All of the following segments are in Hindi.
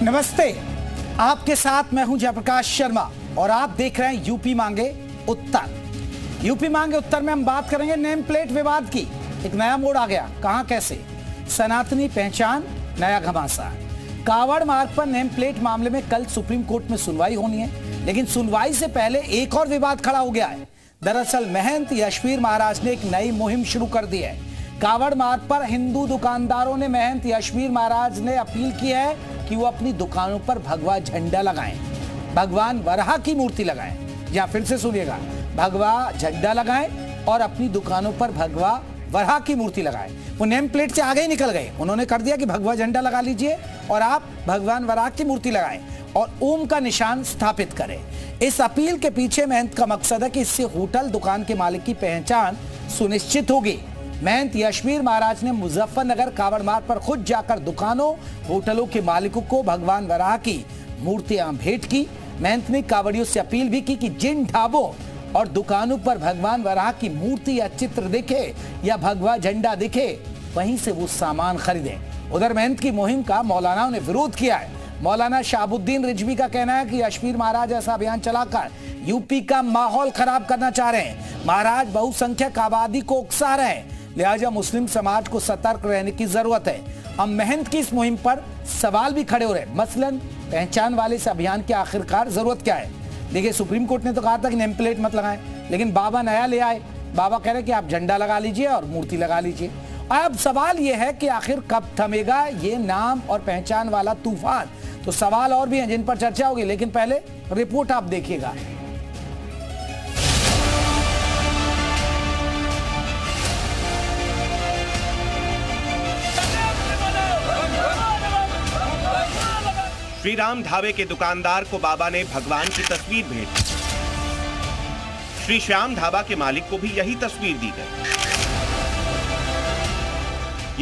नमस्ते, आपके साथ मैं हूं जयप्रकाश शर्मा और आप देख रहे हैं यूपी मांगे उत्तर। यूपी मांगे उत्तर में हम बात करेंगे नेम प्लेट विवाद की। एक नया मोड़ आ गया, कहां कैसे? सनातनी पहचान नया घमासान। कावड़ मार्ग पर नेम प्लेट मामले में कल सुप्रीम कोर्ट में सुनवाई होनी है, लेकिन सुनवाई से पहले एक और विवाद खड़ा हो गया है। दरअसल महंत यशवीर महाराज ने एक नई मुहिम शुरू कर दी है। कावड़ मार्ग पर हिंदू दुकानदारों ने महंत यशवीर महाराज ने अपील की है कि वो अपनी दुकानों पर भगवा झंडा लगाएं, भगवान वराह की मूर्ति लगाएं। या फिर से सुनिएगा, भगवा झंडा लगाएं और अपनी दुकानों पर भगवा वराह की मूर्ति लगाएं। वो नेम प्लेट से आगे ही निकल गए, उन्होंने कर दिया कि भगवा झंडा लगा लीजिए और आप भगवान वराह की मूर्ति लगाएं और ओम का निशान स्थापित करें। इस अपील के पीछे महंत का मकसद है कि इससे होटल दुकान के मालिक की पहचान सुनिश्चित होगी। महंत यशवीर महाराज ने मुजफ्फरनगर कावड़ मार्ग पर खुद जाकर दुकानों होटलों के मालिकों को भगवान वराह की मूर्तियां भेंट की। महंत ने कावड़ियों से अपील भी की कि जिन ढाबों और दुकानों पर भगवान वराह की मूर्ति या चित्र दिखे या भगवा झंडा दिखे, वहीं से वो सामान खरीदें। उधर महंत की मुहिम का मौलानाओं ने विरोध किया है। मौलाना शाहबुद्दीन रिजवी का कहना है कि यशवीर महाराज ऐसा अभियान चलाकर यूपी का माहौल खराब करना चाह रहे हैं। महाराज बहुसंख्यक आबादी को उकसा रहे हैं, लिहाजा मुस्लिम समाज को सतर्क रहने की जरूरत है। अब महंत की इस मुहिम पर सवाल भी खड़े हो रहे हैं, मसलन पहचान वाले इस अभियान की आखिरकार जरूरत क्या है? देखिए, सुप्रीम कोर्ट ने तो कहा था कि नेम प्लेट मत लगाएं, लेकिन बाबा नया ले आए। बाबा कह रहे कि आप झंडा लगा लीजिए और मूर्ति लगा लीजिए। अब सवाल यह है कि आखिर कब थमेगा ये नाम और पहचान वाला तूफान? तो सवाल और भी हैं जिन पर चर्चा होगी, लेकिन पहले रिपोर्ट आप देखिएगा। श्री राम ढाबे के दुकानदार को बाबा ने भगवान की तस्वीर भेंट की। श्री श्याम ढाबा के मालिक को भी यही तस्वीर दी गई।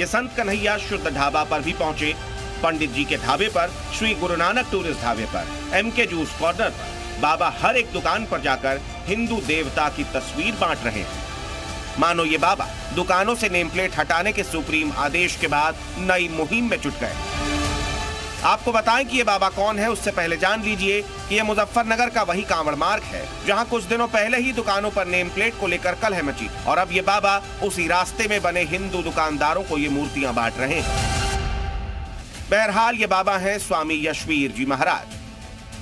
ये संत कन्हैया शुद्ध ढाबा पर भी पहुंचे। पंडित जी के ढाबे पर, श्री गुरु नानक टूरिस्ट ढाबे पर, MK जूस कॉर्नर पर बाबा हर एक दुकान पर जाकर हिंदू देवता की तस्वीर बांट रहे हैं। मानो ये बाबा दुकानों से नेम प्लेट हटाने के सुप्रीम आदेश के बाद नई मुहिम में जुट गए। आपको बताएं कि ये बाबा कौन है, उससे पहले जान लीजिए कि ये मुजफ्फरनगर का वही कांवड़ मार्ग है जहां कुछ दिनों पहले ही दुकानों पर नेम प्लेट को लेकर कलह मची और अब ये बाबा उसी रास्ते में बने हिंदू दुकानदारों को ये मूर्तियां बांट रहे हैं। बहरहाल ये बाबा हैं स्वामी यशवीर जी महाराज,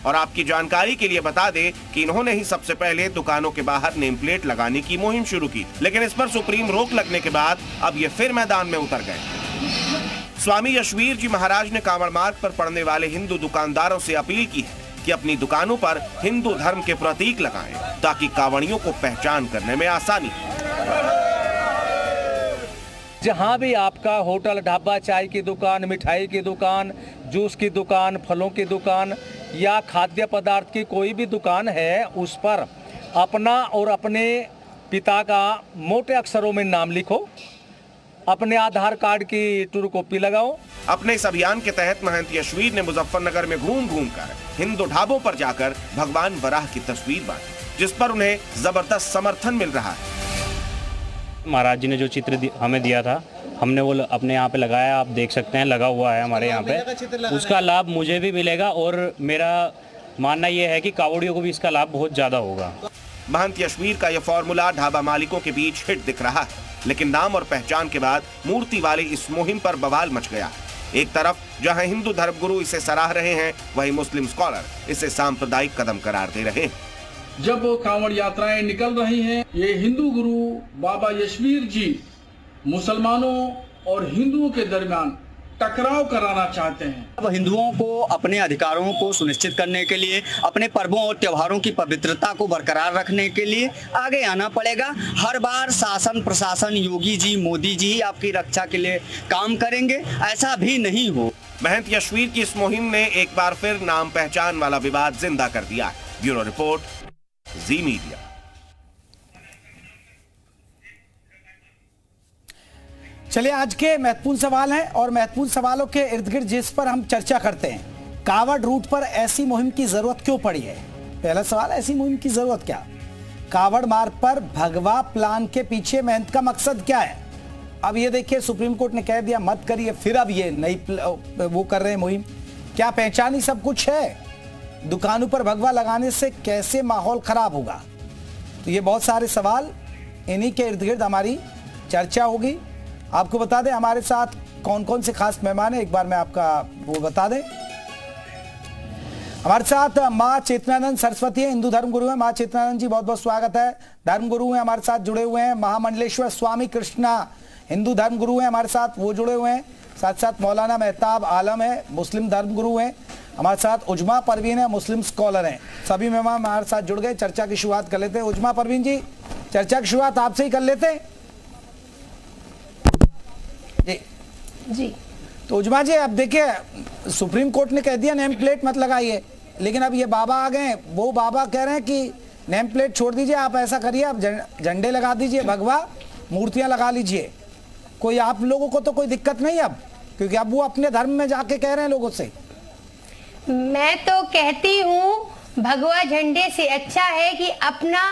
और आपकी जानकारी के लिए बता दें कि इन्होंने ही सबसे पहले दुकानों के बाहर नेम प्लेट लगाने की मुहिम शुरू की, लेकिन इस पर सुप्रीम रोक लगने के बाद अब ये फिर मैदान में उतर गए। स्वामी यशवीर जी महाराज ने कांवड़ मार्ग पर पड़ने वाले हिंदू दुकानदारों से अपील की है कि अपनी दुकानों पर हिंदू धर्म के प्रतीक लगाएं ताकि कांवड़ियों को पहचान करने में आसानी हो। जहाँ भी आपका होटल, ढाबा, चाय की दुकान, मिठाई की दुकान, जूस की दुकान, फलों की दुकान या खाद्य पदार्थ की कोई भी दुकान है, उस पर अपना और अपने पिता का मोटे अक्षरों में नाम लिखो, अपने आधार कार्ड की ट्रू कॉपी लगाओ। अपने इस अभियान के तहत महंत यशवीर ने मुजफ्फरनगर में घूम घूम कर हिंदू ढाबों पर जाकर भगवान वराह की तस्वीर बांटी, जिस पर उन्हें जबरदस्त समर्थन मिल रहा है। महाराज जी ने जो चित्र हमें दिया था, हमने वो अपने यहाँ पे लगाया। आप देख सकते हैं, लगा हुआ है हमारे यहाँ पे। उसका लाभ मुझे भी मिलेगा और मेरा मानना ये है कि कावड़ियों को भी इसका लाभ बहुत ज्यादा होगा। महंत यशवीर का यह फॉर्मूला ढाबा मालिकों के बीच हिट दिख रहा है, लेकिन नाम और पहचान के बाद मूर्ति वाली इस मुहिम पर बवाल मच गया। एक तरफ जहां हिंदू धर्मगुरु इसे सराह रहे हैं, वहीं मुस्लिम स्कॉलर इसे सांप्रदायिक कदम करार दे रहे हैं। जब कांवड़ यात्राएं निकल रही हैं, ये हिंदू गुरु बाबा यशवीर जी मुसलमानों और हिंदुओं के दरमियान टकराव कराना चाहते हैं। अब हिंदुओं को अपने अधिकारों को सुनिश्चित करने के लिए, अपने पर्वों और त्योहारों की पवित्रता को बरकरार रखने के लिए आगे आना पड़ेगा। हर बार शासन प्रशासन, योगी जी, मोदी जी ही आपकी रक्षा के लिए काम करेंगे, ऐसा भी नहीं हो। महंत यशवीर की इस मुहिम ने एक बार फिर नाम पहचान वाला विवाद जिंदा कर दिया है। ब्यूरो रिपोर्ट, जी मीडिया। चलिए, आज के महत्वपूर्ण सवाल हैं और महत्वपूर्ण सवालों के इर्द गिर्द जिस पर हम चर्चा करते हैं, कावड़ रूट पर ऐसी मुहिम की जरूरत क्यों पड़ी है? पहला सवाल, ऐसी मुहिम की जरूरत क्या? कावड़ मार्ग पर भगवा प्लान के पीछे महंत का मकसद क्या है? अब ये देखिए, सुप्रीम कोर्ट ने कह दिया मत करिए, फिर अब ये नई वो कर रहे हैं मुहिम। क्या पहचान ही सब कुछ है? दुकानों पर भगवा लगाने से कैसे माहौल खराब होगा? तो ये बहुत सारे सवाल, इन्हीं के इर्द गिर्द हमारी चर्चा होगी। आपको बता दें हमारे साथ कौन कौन से खास मेहमान हैं, एक बार मैं आपका वो बता दें। हमारे साथ माँ चेतनानंद सरस्वती है, हिंदू धर्म गुरु है। माँ चेतनानंद जी बहुत बहुत स्वागत है। धर्म गुरु हैं हमारे साथ जुड़े हुए हैं। महामंडलेश्वर स्वामी कृष्णा हिंदू धर्म गुरु हैं हमारे साथ, वो जुड़े हुए हैं। साथ साथ मौलाना मेहताब आलम है, मुस्लिम धर्म गुरु हैं हमारे साथ। उजमा परवीन है, मुस्लिम स्कॉलर हैं। सभी मेहमान हमारे साथ जुड़ गए। चर्चा की शुरुआत कर लेते हैं। उजमा परवीन जी, चर्चा की शुरुआत आपसे ही कर लेते हैं जी। तो उजमा जी, अब देखिए सुप्रीम कोर्ट ने कह दिया नेम प्लेट मत लगाइए, लेकिन अब ये बाबा आ गए, वो बाबा कह रहे हैं कि नेम प्लेट छोड़ दीजिए, आप ऐसा करिए, आप झंडे लगा दीजिए, भगवा मूर्तियां लगा लीजिए। कोई आप लोगों को तो कोई दिक्कत नहीं अब, क्योंकि अब वो अपने धर्म में जाके कह रहे हैं लोगों से। मैं तो कहती हूँ भगवा झंडे से अच्छा है कि अपना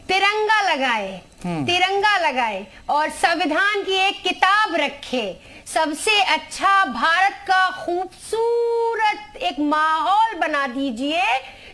तिरंगा लगाए, तिरंगा लगाए और संविधान की एक किताब रखे। सबसे अच्छा भारत का खूबसूरत एक माहौल बना दीजिए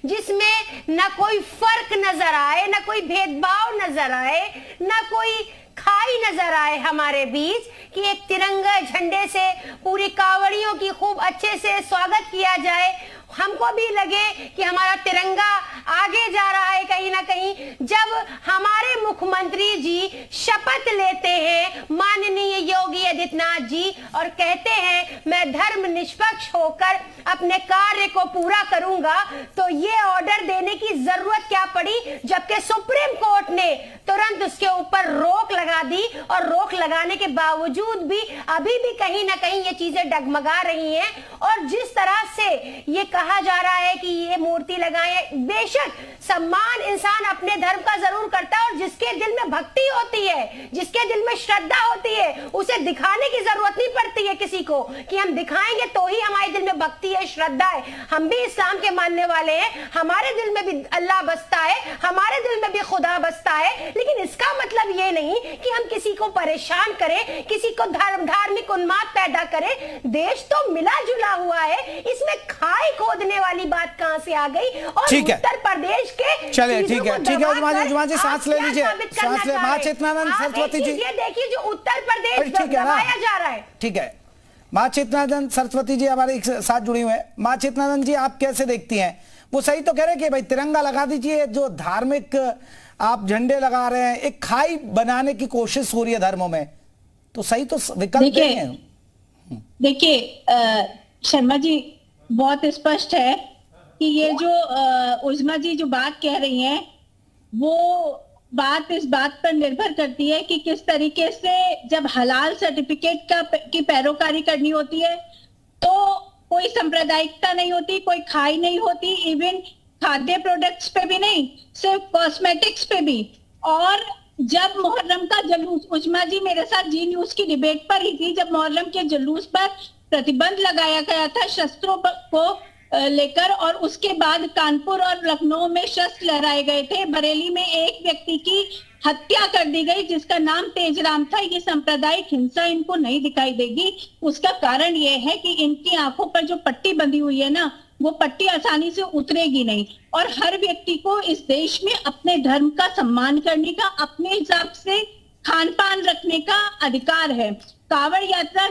जिसमें ना कोई फर्क नजर आए, ना कोई भेदभाव नजर आए, ना कोई खाई नजर आए हमारे बीच, कि एक तिरंगा झंडे से पूरी कांवड़ियों की खूब अच्छे से स्वागत किया जाए। हमको भी लगे कि हमारा तिरंगा आगे जा रहा है कहीं ना कहीं। जब हमारे मुख्यमंत्री जी शपथ लेते हैं, माननीय योगी आदित्यनाथ जी, और कहते हैं मैं धर्म निष्पक्ष होकर अपने कार्य को पूरा करूंगा, तो ये ऑर्डर देने की जरूरत क्या पड़ी, जबकि सुप्रीम कोर्ट ने तुरंत उसके ऊपर रोक लगा दी। और रोक लगाने के बावजूद भी अभी भी कहीं ना कहीं ये चीजें डगमगा रही हैं। और जिस तरह से ये कहा जा रहा है कि ये मूर्ति लगाएं, बेशक सम्मान इंसान अपने धर्म का जरूर करता है, और जिसके दिल में भक्ति होती है, जिसके दिल में श्रद्धा होती है, उसे दिखाने की जरूरत नहीं पड़ती है किसी को, कि हम दिखाएंगे तो ही हमारे दिल में भक्ति है, श्रद्धा है। हम भी इस्लाम के मानने वाले हैं, हमारे दिल में भी अल्लाह बसता है, हमारे दिल में भी खुदा बसता है। लेकिन इसका मतलब ये नहीं कि हम किसी को परेशान करें, किसी को धार्मिक उन्माद पैदा करें। देश तो मिला जुला हुआ है, इसमें खाई खोदने वाली बात कहां से आ गई? और उत्तर प्रदेश के चलिए ठीक है उजमा जी सांस ले लीजिए, सांस ले। माँ चेतनानंद सरस्वती जी, ये देखिए जो उत्तर प्रदेश दबाया जा रहा है। ठीक है, माँ चेतनानंद सरस्वती जी हमारे साथ जुड़ी हुए हैं। माँ चेतनानंद जी, आप कैसे देखती हैं? वो सही तो कह रहे हैं कि भाई तिरंगा लगा दीजिए, जो धार्मिक आप झंडे लगा रहे हैं, एक खाई बनाने की कोशिश हो रही है धर्मों में, तो सही तो विकल्प नहीं है। देखिए शर्मा जी, बहुत स्पष्ट है कि ये जो उजमा जी जो बात कह रही हैं, वो बात इस बात पर निर्भर करती है कि किस तरीके से जब हलाल सर्टिफिकेट की पैरोकारी करनी होती है तो कोई सांप्रदायिकता नहीं होती, कोई खाई नहीं होती, इवन खाद्य प्रोडक्ट्स पे भी नहीं, सिर्फ कॉस्मेटिक्स पे भी। और जब मुहर्रम का जुलूस, उजमा जी मेरे साथ जी न्यूज की डिबेट पर ही थी, जब मुहर्रम के जुलूस पर प्रतिबंध लगाया गया था शस्त्रों को लेकर, और उसके बाद कानपुर और लखनऊ में शस्त्र लहराए गए थे। बरेली में एक व्यक्ति की हत्या कर दी गई जिसका नाम तेजराम था। ये सांप्रदायिक हिंसा इनको नहीं दिखाई देगी। उसका कारण ये है कि इनकी आंखों पर जो पट्टी बंधी हुई है ना, वो पट्टी आसानी से उतरेगी नहीं। और हर व्यक्ति को इस देश में अपने धर्म का सम्मान करने का, अपने हिसाब से खान पान रखने का अधिकार है। कांवड़ यात्रा,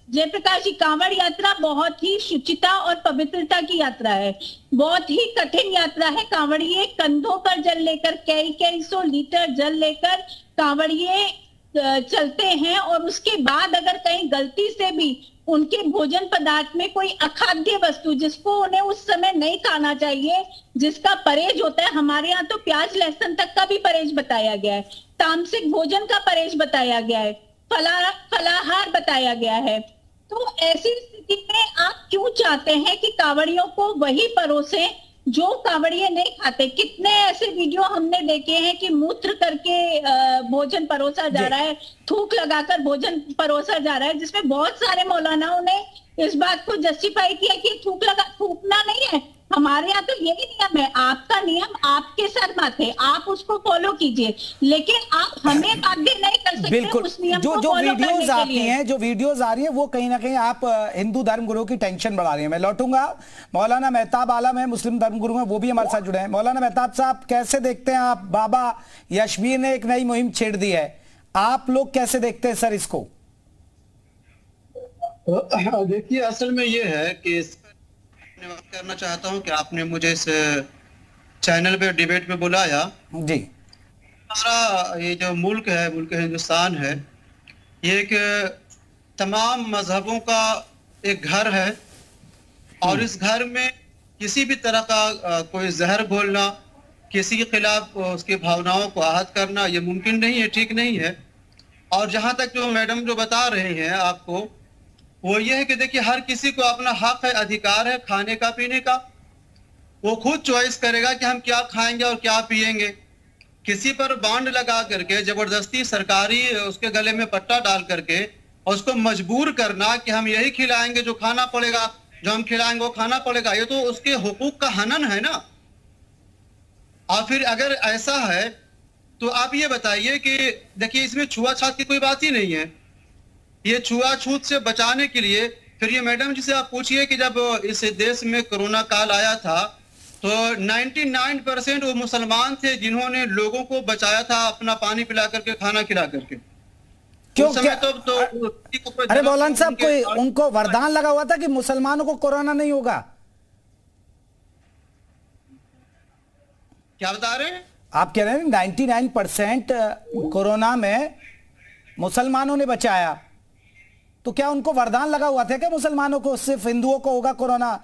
जयप्रकाश जी, कांवड़ यात्रा बहुत ही शुचिता और पवित्रता की यात्रा है, बहुत ही कठिन यात्रा है। कांवड़िए कंधों पर जल लेकर, कई सौ लीटर जल लेकर कांवड़िए चलते हैं, और उसके बाद अगर कहीं गलती से भी उनके भोजन पदार्थ में कोई अखाद्य वस्तु, जिसको उन्हें उस समय नहीं खाना चाहिए, जिसका परहेज होता है, हमारे यहाँ तो प्याज लहसुन तक का भी परहेज बताया गया है, तामसिक भोजन का परहेज बताया गया है, फलाहार बताया गया है। तो ऐसी स्थिति में आप क्यों चाहते हैं कि कांवड़ियों को वही परोसे जो कांवड़िए नहीं खाते? कितने ऐसे वीडियो हमने देखे हैं कि मूत्र करके भोजन परोसा जा रहा है, थूक लगाकर भोजन परोसा जा रहा है, जिसमें बहुत सारे मौलानाओं ने इस बात को जस्टिफाई किया कि थूकना नहीं है, हमारे यहाँ तो यही नियम है, आपका नियम आपके शर्मा थे, आप उसको फॉलो कीजिए, लेकिन आप हमें बाध्य नहीं कर सकते बिल्कुल। उस नियम जो को जो फॉलो करने वीडियोस के आती लिए। हैं, जो वीडियोस आ रही हैं, वो कहीं ना कहीं आप हिंदू धर्मगुरुओं की टेंशन बढ़ा रही हैं। मैं लौटूंगा, मौलाना मेहताब आलम है, मुस्लिम धर्मगुरु हैं, वो भी हमारे साथ जुड़े हैं। मौलाना मेहताब साहब, कैसे देखते हैं आप, बाबा यशबीर ने एक नई मुहिम छेड़ दी है, आप लोग कैसे देखते हैं सर इसको? देखिए, असल में ये है कि धन्यवाद करना चाहता हूं कि आपने मुझे इस चैनल पे डिबेट पे बुलाया जी। हमारा ये जो मुल्क है, मुल्क हिंदुस्तान है, ये एक तमाम मजहबों का एक घर है और इस घर में किसी भी तरह का कोई जहर घोलना, किसी के खिलाफ उसकी भावनाओं को आहत करना, ये मुमकिन नहीं है, ठीक नहीं है। और जहां तक जो मैडम जो बता रही हैं आपको, वो ये है कि देखिए, हर किसी को अपना हक है, अधिकार है खाने का, पीने का। वो खुद चॉइस करेगा कि हम क्या खाएंगे और क्या पिएंगे। किसी पर बांड लगा करके जबरदस्ती सरकारी उसके गले में पट्टा डाल करके और उसको मजबूर करना कि हम यही खिलाएंगे जो खाना पड़ेगा, जो हम खिलाएंगे वो खाना पड़ेगा, ये तो उसके हुकूक का हनन है ना। और फिर अगर ऐसा है तो आप ये बताइए कि देखिए, इसमें छुआछूत की कोई बात ही नहीं है। ये छुआछूत से बचाने के लिए फिर ये मैडम जी से आप पूछिए कि जब इस देश में कोरोना काल आया था तो 99% वो मुसलमान थे जिन्होंने लोगों को बचाया था, अपना पानी पिला करके, खाना खिला करके। क्यों उस समय तो अरे मौलाना साहब, कोई उनको वरदान लगा हुआ था कि मुसलमानों को कोरोना नहीं होगा? क्या बता रहे हैं आप? कह रहे हैं 99% कोरोना में मुसलमानों ने बचाया, तो क्या उनको वरदान लगा हुआ था क्या मुसलमानों को, सिर्फ हिंदुओं को होगा कोरोना?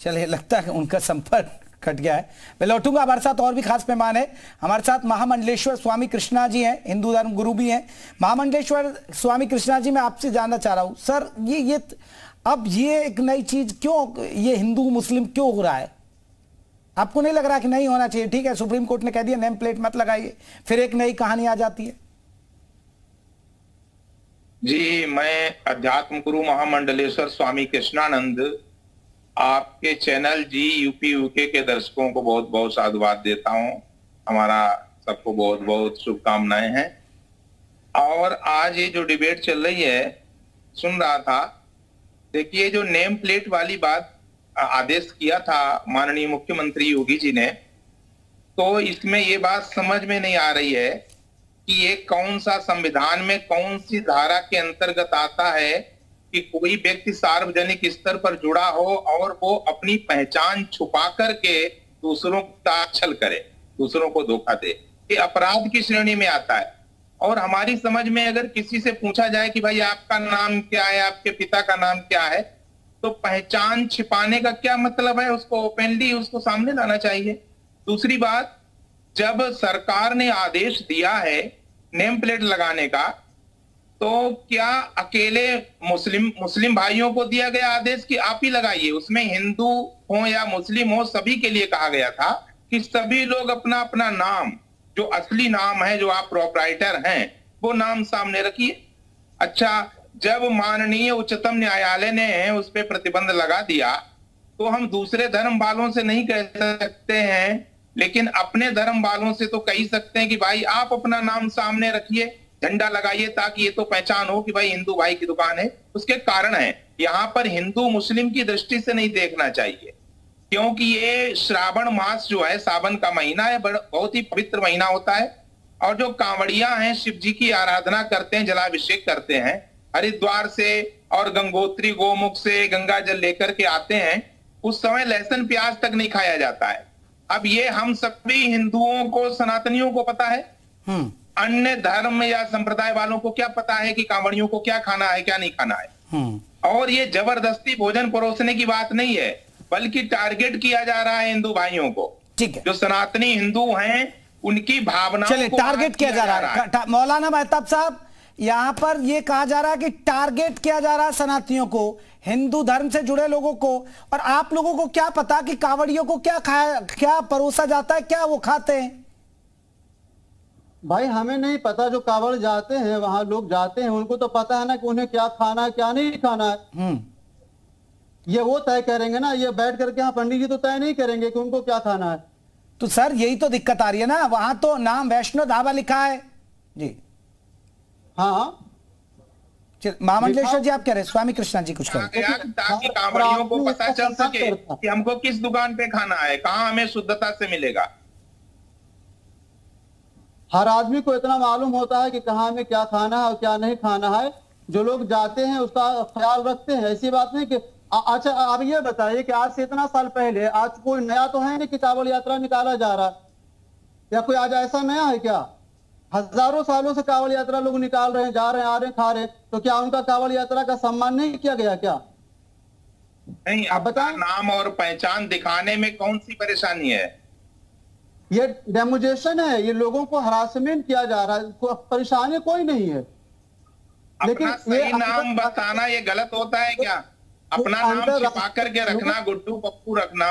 चलिए, लगता है उनका संपर्क कट गया है। मैं लौटूंगा, हमारे साथ और भी खास मेहमान है। हमारे साथ महामंडलेश्वर स्वामी कृष्णा जी हैं, हिंदू धर्म गुरु भी हैं। महामंडलेश्वर स्वामी कृष्णा जी, मैं आपसे जानना चाह रहा हूं सर, ये अब ये एक नई चीज क्यों, ये हिंदू मुस्लिम क्यों हो रहा है? आपको नहीं लग रहा कि नहीं होना चाहिए? ठीक है, सुप्रीम कोर्ट ने कह दिया नेम प्लेट मत लगाइए, फिर एक नई कहानी आ जाती है। जी, मैं अध्यात्म गुरु महामंडलेश्वर स्वामी कृष्णानंद आपके चैनल जी यूपी यूके के दर्शकों को बहुत बहुत साधुवाद देता हूं। हमारा सबको बहुत बहुत शुभकामनाएं हैं। और आज ये जो डिबेट चल रही है, सुन रहा था, देखिए, जो नेम प्लेट वाली बात आदेश किया था माननीय मुख्यमंत्री योगी जी ने, तो इसमें ये बात समझ में नहीं आ रही है कि ये कौन सा संविधान में कौन सी धारा के अंतर्गत आता है कि कोई व्यक्ति सार्वजनिक स्तर पर जुड़ा हो और वो अपनी पहचान छुपा करके दूसरों का छल करे, दूसरों को धोखा दे। ये अपराध की श्रेणी में आता है। और हमारी समझ में अगर किसी से पूछा जाए कि भाई आपका नाम क्या है, आपके पिता का नाम क्या है, तो पहचान छिपाने का क्या मतलब है? उसको ओपनली उसको सामने लाना चाहिए। दूसरी बात, जब सरकार ने आदेश दिया है नेम प्लेट लगाने का, तो क्या अकेले मुस्लिम भाइयों को दिया गया आदेश कि आप ही लगाइए? उसमें हिंदू हो या मुस्लिम हो, सभी के लिए कहा गया था कि सभी लोग अपना अपना नाम, जो असली नाम है, जो आप प्रोप्राइटर हैं, वो नाम सामने रखिए। अच्छा, जब माननीय उच्चतम न्यायालय ने उस पर प्रतिबंध लगा दिया, तो हम दूसरे धर्म वालों से नहीं कह सकते हैं, लेकिन अपने धर्म वालों से तो कह सकते हैं कि भाई आप अपना नाम सामने रखिए, झंडा लगाइए, ताकि ये तो पहचान हो कि भाई हिंदू भाई की दुकान है। उसके कारण है, यहाँ पर हिंदू मुस्लिम की दृष्टि से नहीं देखना चाहिए, क्योंकि ये श्रावण मास जो है, सावन का महीना है, बहुत ही पवित्र महीना होता है। और जो कांवड़िया हैं, शिव जी की आराधना करते हैं, जलाभिषेक करते हैं, हरिद्वार से और गंगोत्री गोमुख से गंगा जल लेकर के आते हैं, उस समय लहसुन प्याज तक नहीं खाया जाता है। अब ये हम सभी हिंदुओं को, सनातनियों को पता है, अन्य धर्म या संप्रदाय वालों को क्या पता है कि कांवड़ियों को क्या खाना है, क्या नहीं खाना है। और ये जबरदस्ती भोजन परोसने की बात नहीं है, बल्कि टारगेट किया जा रहा है हिंदू भाइयों को। ठीक है, जो सनातनी हिंदू हैं उनकी भावनाओं चलिए, टारगेट किया जा रहा है। मौलाना मेहताब साहब, यहां पर यह कहा जा रहा है कि टारगेट किया जा रहा है सनातनियों को, हिंदू धर्म से जुड़े लोगों को। और आप लोगों को क्या पता कि कांवड़ियों को क्या खाया, क्या परोसा जाता है, क्या वो खाते हैं? भाई हमें नहीं पता, जो कांवड़ जाते हैं, वहां लोग जाते हैं, उनको तो पता है ना कि उन्हें क्या खाना है, क्या नहीं खाना है। ये वो तय करेंगे ना, ये बैठ करके यहाँ पंडित जी तो तय नहीं करेंगे कि उनको क्या खाना है। तो सर यही तो दिक्कत आ रही है ना, वहां तो नाम वैष्णो ढाबा लिखा है जी। हाँ महामंडलेश्वर जी आप कह रहे हैं, स्वामी कृष्णा जी कुछ करें ताकि कांवड़ियों को पता चल सके कि हमको किस दुकान पे खाना है, कहाँ हमें शुद्धता से मिलेगा। हर आदमी को इतना मालूम होता है कि कहाँ में क्या खाना है और क्या नहीं खाना है। जो लोग जाते हैं उसका ख्याल रखते हैं, ऐसी बात नहीं कि अच्छा आप ये बताइए कि आज से इतना साल पहले आज कोई नया तो है नहीं कि कांवड़ यात्रा निकाला जा रहा, या कोई आज ऐसा नया है क्या? हजारों सालों से कांवड़ यात्रा लोग निकाल रहे हैं, जा रहे हैं, आ रहे हैं, खा रहे हैं, तो क्या उनका कांवड़ यात्रा का सम्मान नहीं किया गया क्या? नहीं, आप बताएं। नाम और पहचान दिखाने में कौन सी परेशानी है? ये डेमोनेशन है, ये लोगों को हरासमेंट किया जा रहा है, परेशानी कोई नहीं है। लेकिन सही नाम बताना ये गलत होता है क्या? अपना नाम छिपा करके रखना, गुड्डू पप्पू रखना,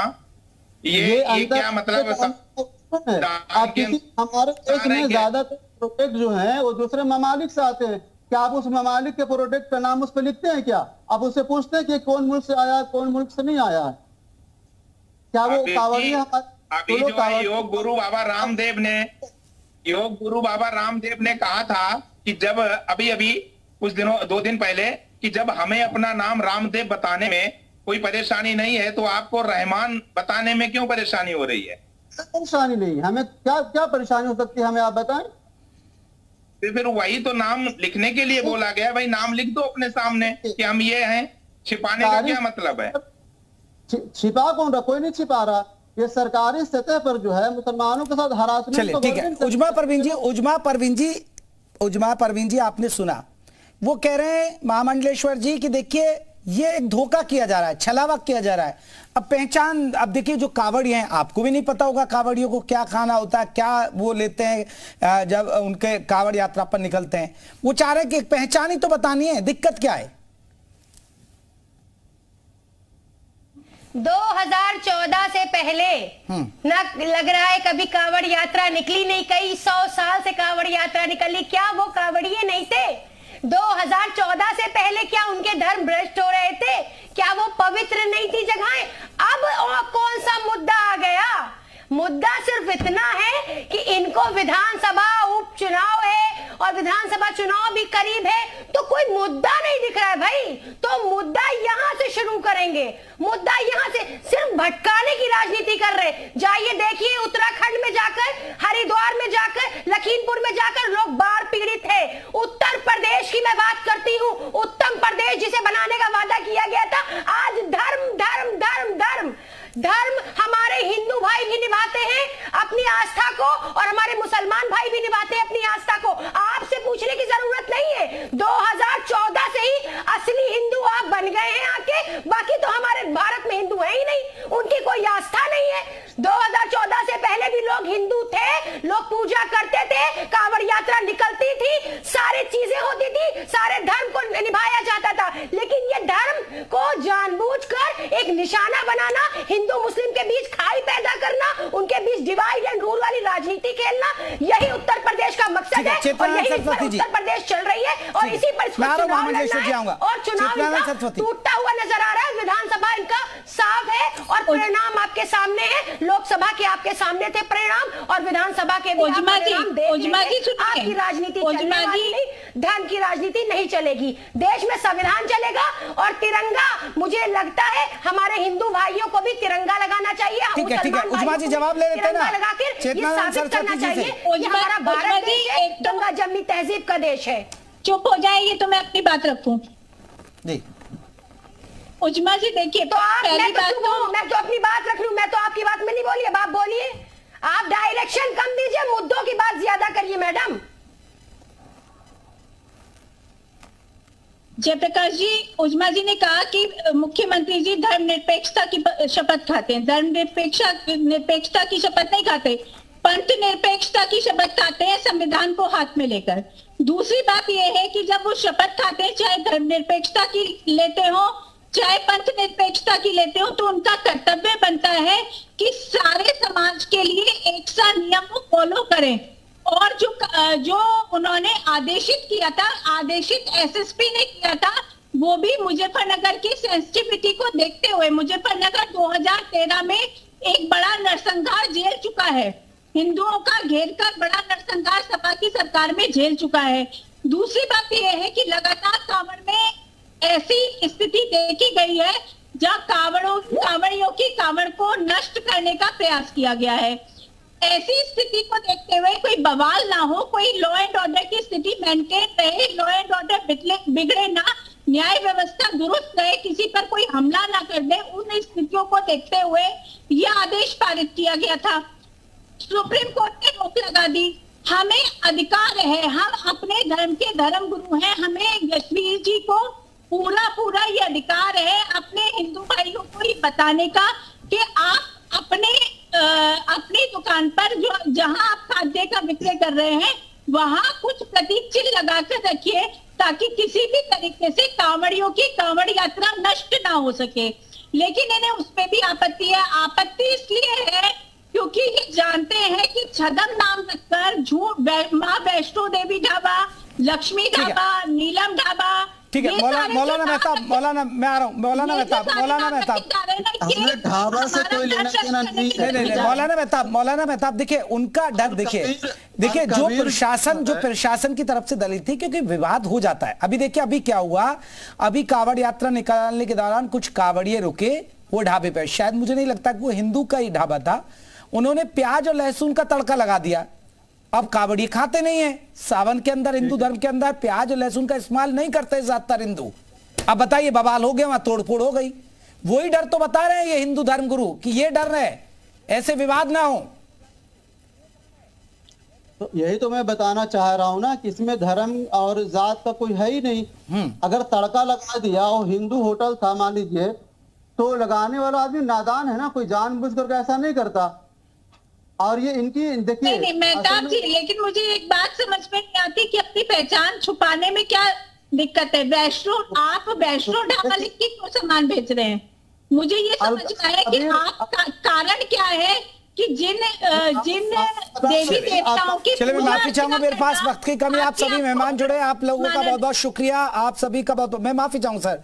ये क्या मतलब है? आप किसी हमारे देश में ज्यादातर प्रोडक्ट जो हैं वो दूसरे ममालिक से आते हैं, क्या आप उस ममालिक के प्रोडक्ट का नाम उस पर लिखते हैं क्या? आप उससे पूछते हैं कि कौन मुल्क से आया कौन मुल्क से नहीं आया है? क्या वो कांवड़िया? अभी जो है योग गुरु बाबा रामदेव ने कहा था कि जब अभी कुछ दिनों 2 दिन पहले कि जब हमें अपना नाम रामदेव बताने में कोई परेशानी नहीं है तो आपको रहमान बताने में क्यों परेशानी हो रही है? परेशानी नहीं, हमें क्या क्या परेशानी हो सकती है, हमें आप बताएं। तो फिर वही तो नाम लिखने के लिए बोला गया, भाई नाम लिख दो अपने सामने कि हम ये हैं। छिपाने का क्या मतलब है? छिपा कौन रहा? कोई नहीं छिपा रहा। ये सरकारी सतह पर जो है मुसलमानों के साथ हरासमेंट। चलिए ठीक है, उजमा परवीन जी आपने सुना, वो कह रहे हैं महामंडलेश्वर जी कि देखिए ये एक धोखा किया जा रहा है, छलावा किया जा रहा है। अब पहचान, अब देखिए जो कांवड़ी हैं, आपको भी नहीं पता होगा कांवड़ियों को क्या खाना होता है, क्या वो लेते हैं जब उनके कांवड़ यात्रा पर निकलते हैं। वो चाह रहे हैं कि पहचान ही तो बतानी है, दिक्कत क्या है? 2014 से पहले ना लग रहा है कभी कांवड़ यात्रा निकली नहीं, कई 100 साल से कांवड़ यात्रा निकली, क्या वो कांवड़िए नहीं थे? 2014 से पहले क्या उनके धर्म भ्रष्ट हो रहे थे? क्या वो पवित्र नहीं थी जगहें? अब कौन सा मुद्दा आ गया? मुद्दा सिर्फ इतना है कि इनको विधानसभा उपचुनाव है और विधानसभा चुनाव भी करीब है, तो कोई मुद्दा नहीं दिख रहा है भाई। तो मुद्दा यहां से शुरू करेंगे, मुद्दा यहां से सिर्फ भटकाने की राजनीति कर रहे। जाइए देखिए उत्तराखंड में जाकर, हरिद्वार में जाकर, लखीमपुर में जाकर लोग बाढ़ पीड़ित है। उत्तर प्रदेश की मैं बात करती हूँ, उत्तम प्रदेश जिसे बनाने का वादा किया गया था, आज धर्म धर्म धर्म धर्म धर्म हमारे हिंदू भाई भी निभाते हैं अपनी आस्था को और हमारे मुसलमान भाई भी निभाते हैं अपनी आस्था को। आपसे पूछने की जरूरत नहीं है, 2014 से ही असली हिंदू आप बन गए हैं आके, बाकी तो हमारे भारत में हिंदू है ही नहीं, उनकी कोई आस्था नहीं है। 2014 से पहले भी लोग हिंदू थे, लोग पूजा करते थे, कांवड़ यात्रा निकलती थी, सारी चीजें होती थी, सारे धर्म को निभाया जाता था। लेकिन ये धर्म को जानबूझकर एक निशाना बनाना, हिंदू मुस्लिम के बीच खाई पैदा करना, उनके बीच डिवाइड एंड रूल वाली राजनीति खेलना, यही उत्तर प्रदेश का मकसद है और यही उत्तर प्रदेश चल रही है और इसी पर और चुनाव टूटता हुआ नजर आ रहा है। विधानसभा इनका साफ है और परिणाम आपके सामने है, लोकसभा के आपके सामने थे परिणाम और विधानसभा के भी आपकी राजनीति धर्म की राजनीति नहीं चलेगी, देश में संविधान चलेगा और तिरंगा, मुझे लगता है हमारे हिंदू भाइयों को भी तिरंगा लगाना चाहिए। ठीक है उजमा जी जवाब ले लेते हैं ना, ये साबित करना चाहिए कि हमारा भारत देश एक गंगा जमनी तहजीब का देश है। चुप हो जाइए तो मैं अपनी बात रखूं जी। उजमा जी देखिए, तो आप मैं तो अपनी बात रख लूं, मैं तो आपकी बात में नहीं बोली, अब आप बोलिए। आप डायरेक्शन कम दीजिए, मुद्दों की बात ज्यादा करिए मैडम। जयप्रकाश जी, उजमा जी ने कहा कि मुख्यमंत्री जी धर्मनिरपेक्षता की शपथ खाते हैं। धर्मनिरपेक्षता की शपथ नहीं खाते, पंथ निरपेक्षता की शपथ खाते हैं संविधान को हाथ में लेकर। दूसरी बात यह है कि जब वो शपथ खाते हैं, चाहे धर्मनिरपेक्षता की लेते हो चाहे पंथ निरपेक्षता की लेते हो, तो उनका कर्तव्य बनता है कि सारे समाज के लिए एक सा नियम को फॉलो करें। और जो उन्होंने आदेशित किया था, आदेशित एसएसपी ने किया था, वो भी मुजफ्फरनगर की सेंसिटिविटी को देखते हुए। मुजफ्फरनगर 2013 में एक बड़ा नरसंहार झेल चुका है, हिंदुओं का घेर कर बड़ा नरसंहार सपा की सरकार में झेल चुका है। दूसरी बात यह है कि लगातार कांवड़ में ऐसी स्थिति देखी गई है जहां कांवड़ियों की कांवड़ को नष्ट करने का प्रयास किया गया है। ऐसी स्थिति को देखते हुए कोई बवाल ना हो, कोई लॉ एंड ऑर्डर की स्थिति मेंटेन रहे, लॉ एंड ऑर्डर बिगड़े ना, न्याय व्यवस्था दुरुस्त रहे, किसी पर कोई हमला ना कर दे, उन स्थितियों को देखते हुए यह आदेश पारित किया गया था। सुप्रीम कोर्ट ने रोक लगा दी। हमें अधिकार है, हम अपने धर्म के धर्म गुरु हैं, हमें यशवीर जी को पूरा ये अधिकार है अपने हिंदू भाइयों को ही बताने का कि आप अपनी दुकान पर जहां आप खाद्य का विक्रय कर रहे हैं वहां कुछ प्रतीक चिन्ह लगाकर रखिए ताकि किसी भी तरीके से कांवड़ियों की कांवड़ यात्रा नष्ट ना हो सके। लेकिन इन्हें उसपे भी आपत्ति है। आपत्ति इसलिए है क्योंकि ये जानते हैं कि छदम नाम रखकर झूठ माँ वैष्णो देवी ढाबा, लक्ष्मी ढाबा, नीलम ढाबा, ठीक है। मौलाना मेहताब, मौलाना मैं आ रहा हूँ। मौलाना मेहताब ढाबा से कोई लेना देना नहीं है। मौलाना मेहताब देखिए उनका डर, देखिए जो प्रशासन की तरफ से दलील थी, क्योंकि विवाद हो जाता है। अभी देखिए अभी क्या हुआ, अभी कावड़ यात्रा निकालने के दौरान कुछ कावड़िए रुके वो ढाबे पे, शायद मुझे नहीं लगता कि वो हिंदू का ही ढाबा था, उन्होंने प्याज और लहसुन का तड़का लगा दिया। अब कावड़ी खाते नहीं है, सावन के अंदर हिंदू धर्म के अंदर प्याज और लहसुन का इस्तेमाल नहीं करते ज्यादातर हिंदू। अब बताइए बवाल हो गया, वहां तोड़फोड़ हो गई। वही डर तो बता रहे हैं ये हिंदू धर्म गुरु कि ये डर रहे ऐसे विवाद ना हो। तो यही तो मैं बताना चाह रहा हूं ना कि इसमें धर्म और जात का कोई है ही नहीं। अगर तड़का लगा दिया और हिंदू होटल था मान लीजिए, तो लगाने वाला आदमी नादान है ना, कोई जानबूझ करके ऐसा नहीं करता। और ये इनकी देखिए नहीं मेहताब जी, लेकिन मुझे एक बात समझ में नहीं आती कि अपनी पहचान छुपाने में क्या दिक्कत है। आप वैष्णो ढाबा लिख के क्यों सामान बेच रहे हैं? मुझे ये समझ में आया कि आप कारण क्या है कि जिन देवी देवताओं की, चलिए मैं माफी चाहूंगा, मेरे पास वक्त की कमी। आप सभी मेहमान जुड़े, आप लोगों का बहुत बहुत शुक्रिया, आप सभी का बहुत, मैं माफी चाहूंगा सर।